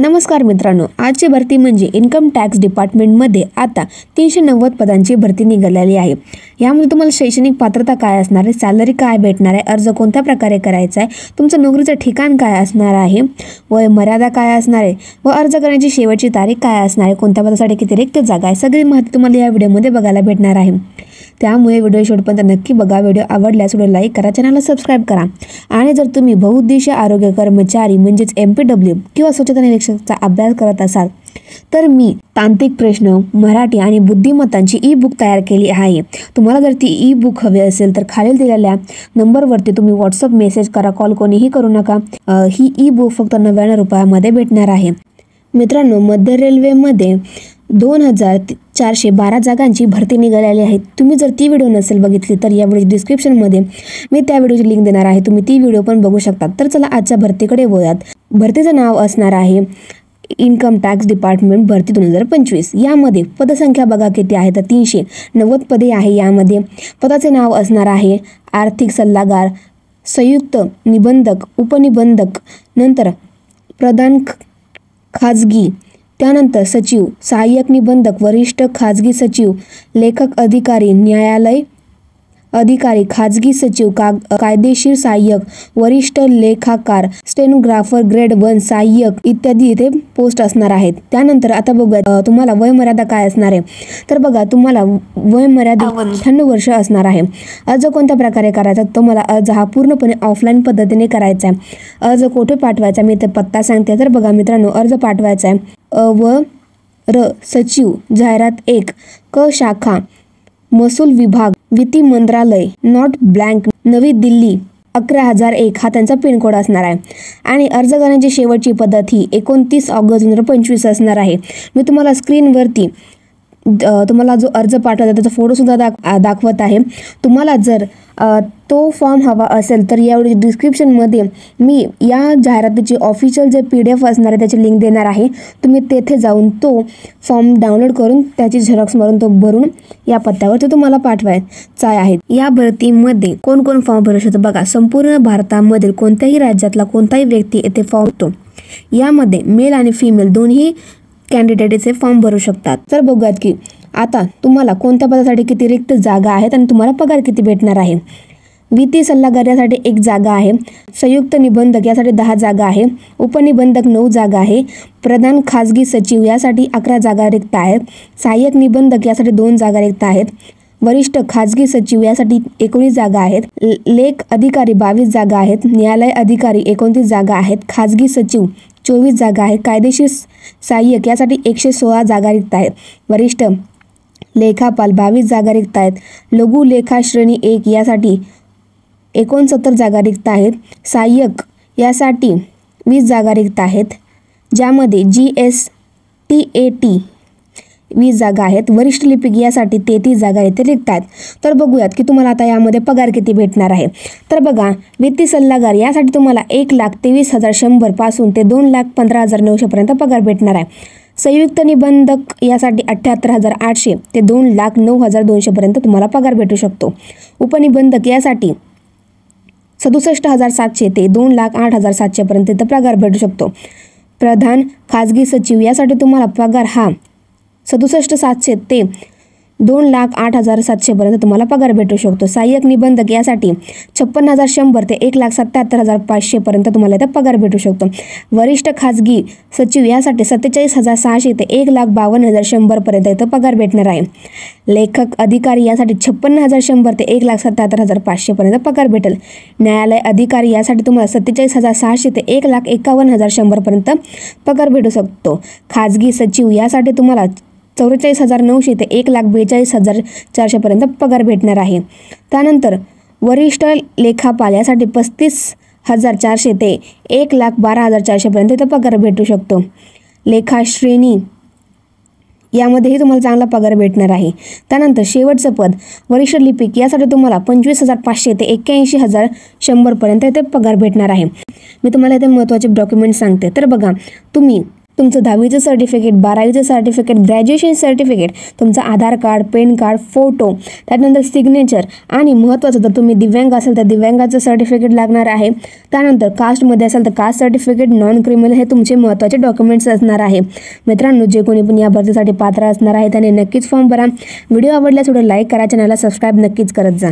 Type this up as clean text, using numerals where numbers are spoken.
नमस्कार मित्रांनो, आजची भरती म्हणजे इन्कम टॅक्स डिपार्टमेंटमध्ये आता 390 पदांची भरती निघालेली आहे। यामध्ये तुम्हाला शैक्षणिक पात्रता काय असणार आहे, सॅलरी काय भेटणार आहे, अर्ज कोणत्या प्रकारे करायचा आहे, तुमचं नोकरीचं ठिकाण काय असणार आहे, वय मर्यादा काय असणार आहे व अर्ज करण्याची शेवटची तारीख काय असणार आहे, कोणत्या पदासाठी किती रिक्त जागा आहे, सगळी माहिती तुम्हाला या व्हिडिओमध्ये बघायला भेटणार आहे। त्यामुळे व्हिडिओ शेवटपर्यंत नक्की बघा। व्हिडिओ आवडल्यास व्हिडिओ लाईक करा, चॅनलला सबस्क्राइब करा आणि जर तुम्ही बहुउद्देशीय आरोग्य कर्मचारी म्हणजेच MPW किंवा स्वच्छता निरीक्षकचा अभ्यास करत असाल तर मी तांत्रिक प्रश्न, मराठी आणि बुद्धिमत्तांची ई-बुक तयार केली आहे। तुम्हाला जर ती ई-बुक हवी असेल तर खालील दिलेल्या नंबरवरती तुम्ही व्हॉट्सअप मेसेज करा, कॉल कोणीही करू नका। ही ई-बुक फक्त 99 रुपयामध्ये भेटणार आहे। मित्रांनो, मध्य रेल्वेमध्ये 2412 जागांची भरती निघालेली आहे। तुम्ही जर ती व्हिडिओ नसेल बघितली तर या व्हिडिओ डिस्क्रिप्शनमध्ये मी त्या व्हिडिओची लिंक देणार आहे, तुम्ही ती व्हिडिओ पण बघू शकता। तर चला आजच्या भरतीकडे वळूयात। भरतीचं नाव असणार आहे इन्कम टॅक्स डिपार्टमेंट भरती 2025। यामध्ये पदसंख्या बघा किती आहे तर 390 पदे आहे। यामध्ये पदाचे नाव असणार आहे आर्थिक सल्लागार, संयुक्त निबंधक, उपनिबंधक, नंतर प्रधान खाजगी, त्यानंतर सचिव, सहाय्यक निबंधक, वरिष्ठ खाजगी सचिव, लेखक अधिकारी, न्यायालय अधिकारी, खाजगी सचिव, कायदेशीर सहाय्यक, वरिष्ठ लेखाकार, स्टेनोग्राफर ग्रेड 1 सहाय्यक इत्यादी इथे पोस्ट असणार आहेत। त्यानंतर आता बघूया तुम्हाला वय मर्यादा काय असणार आहे। तर बघा, तुम्हाला वय मर्यादा 98 वर्ष असणार आहे। अर्ज कोणत्या प्रकारे करायचा, तुम्हाला अर्ज हा पूर्णपणे ऑफलाईन पद्धतीने करायचा आहे। अर्ज कुठे पाठवायचा मी ते पत्ता सांगते। तर बघा मित्रांनो, अर्ज पाठवायचा आहे सचिव, जाहिरात 1, क शाखा, महसूल विभाग, वित्त मंत्रालय, नॉट ब्लँक, नवी दिल्ली 11001 हा त्यांचा पिनकोड असणार आहे। आणि अर्ज करण्याची शेवटची पद्धत ही 29 ऑगस्ट 2025 असणार आहे। मी तुम्हाला स्क्रीनवरती तुम्हाला जो अर्ज पाठवला त्याचा फोटोसुद्धा दाखवत आहे। तुम्हाला जर तो फॉर्म हवा असेल तर यावेळी डिस्क्रिप्शनमध्ये मी या जाहिरातीची ऑफिशियल जे PDF असणार आहे त्याची लिंक देणार आहे। तुम्ही तेथे जाऊन तो फॉर्म डाउनलोड करून त्याची झेरॉक्स मारून तो भरून या पत्त्यावर ते तुम्हाला पाठवायचा आहे। या भरतीमध्ये कोण कोण फॉर्म भरू शकतो बघा, संपूर्ण भारतामधील कोणत्याही राज्यातला कोणताही व्यक्ती येथे फॉर्म भरतो। यामध्ये मेल आणि फिमेल दोन्ही कॅन्डिडेटचे फॉर्म भरू शकतात। तर बघूयात की आता तुम्हाला कोणत्या पदासाठी किती रिक्त जागा आहेत आणि तुम्हाला पगार किती भेटणार आहे। वित्तीय सल्लागार यासाठी 1 जागा आहे, संयुक्त निबंधक यासाठी 10 जागा आहे, उपनिबंधक 9 जागा आहे, प्रधान खाजगी सचिव यासाठी 11 जागा रिक्त आहेत, सहाय्यक निबंधक यासाठी 2 जागा रिक्त आहेत, वरिष्ठ खाजगी सचिव यासाठी 19 जागा आहेत, लेख अधिकारी 22 जागा आहेत, न्यायालय अधिकारी 29 जागा आहेत, खाजगी सचिव 24 जागा आहेत, कायदेशीर सहाय्यक यासाठी 116 जागा रिक्त आहेत, वरिष्ठ लेखापाल 22 जागा रिक्त आहेत, लघु लेखा श्रेणी 1 यासाठी 69 जागा रिक्त आहेत, सहाय्यक यासाठी 20 जागा रिक्त आहेत, ज्यामध्ये GSTAT 20 जागा आहेत, वरिष्ठ लिपिक यासाठी 33 जागा येथे रिक्त आहेत। तर बघूयात की तुम्हाला आता यामध्ये पगार किती भेटणार आहे। तर बघा, वित्तीय सल्लागार यासाठी तुम्हाला 1,23,100 पासून ते 2,15,900 पर्यंत पगार भेटणार आहे। संयुक्त निबंधक यासाठी 78,800 ते 2,09,200 पर्यंत तुम्हाला पगार भेटू शकतो। उपनिबंधक यासाठी 67,700 ते 2,08,700 पर्यंत पगार भेटू शकतो। प्रधान खाजगी सचिव यासाठी तुम्हाला पगार हा 67,700 ते 2,08,700 पर्यंत तुम्हाला पगार भेटू शकतो। सहाय्यक निबंधक यासाठी 56,100 ते 1,77,500 पर्यंत तुम्हाला इथे पगार भेटू शकतो। वरिष्ठ खाजगी सचिव यासाठी 47,600 ते 1,52,100 पर्यंत इथं पगार भेटणार आहे। लेखक अधिकारी यासाठी 56,100 ते 1,77,500 पर्यंत पगार भेटेल। न्यायालय अधिकारी यासाठी तुम्हाला 47,600 ते 1,51,100 पर्यंत पगार भेटू शकतो। खाजगी सचिव यासाठी तुम्हाला 44,900 ते 1,42,400 पर्यंत पगार भेटणार आहे। त्यानंतर वरिष्ठ लेखापाल यासाठी 35,400 ते 1,12,400 पर्यंत इथं पगार भेटू शकतो। लेखा श्रेणी यामध्येही तुम्हाला चांगला पगार भेटणार आहे। त्यानंतर शेवटचं पद वरिष्ठ लिपिक यासाठी तुम्हाला 25,500 ते 81,100 पर्यंत इथे पगार भेटणार आहे। मी तुम्हाला इथे महत्त्वाचे डॉक्युमेंट सांगते। तर बघा, तुम्ही तुमचं 10वीचं सर्टिफिकेट, 12वीचं सर्टिफिकेट, ग्रॅज्युएशन सर्टिफिकेट, तुमचं आधार कार्ड, पॅन कार्ड, फोटो, त्यानंतर सिग्नेचर आणि महत्त्वाचं जर तुम्ही दिव्यांग असाल तर दिव्यांगाचं सर्टिफिकेट लागणार आहे. त्यानंतर कास्टमध्ये असाल तर कास्ट सर्टिफिकेट, नॉन क्रिमिनल हे तुमचे महत्त्वाचे डॉक्युमेंट्स असणार आहे. मित्रांनो, जे कोणी पण या भरतीसाठी पात्र असणार आहे त्याने नक्कीच फॉर्म भरा. व्हिडिओ आवडल्यास थोडं लाईक करा, चॅनलला सबस्क्राईब नक्कीच करत जा.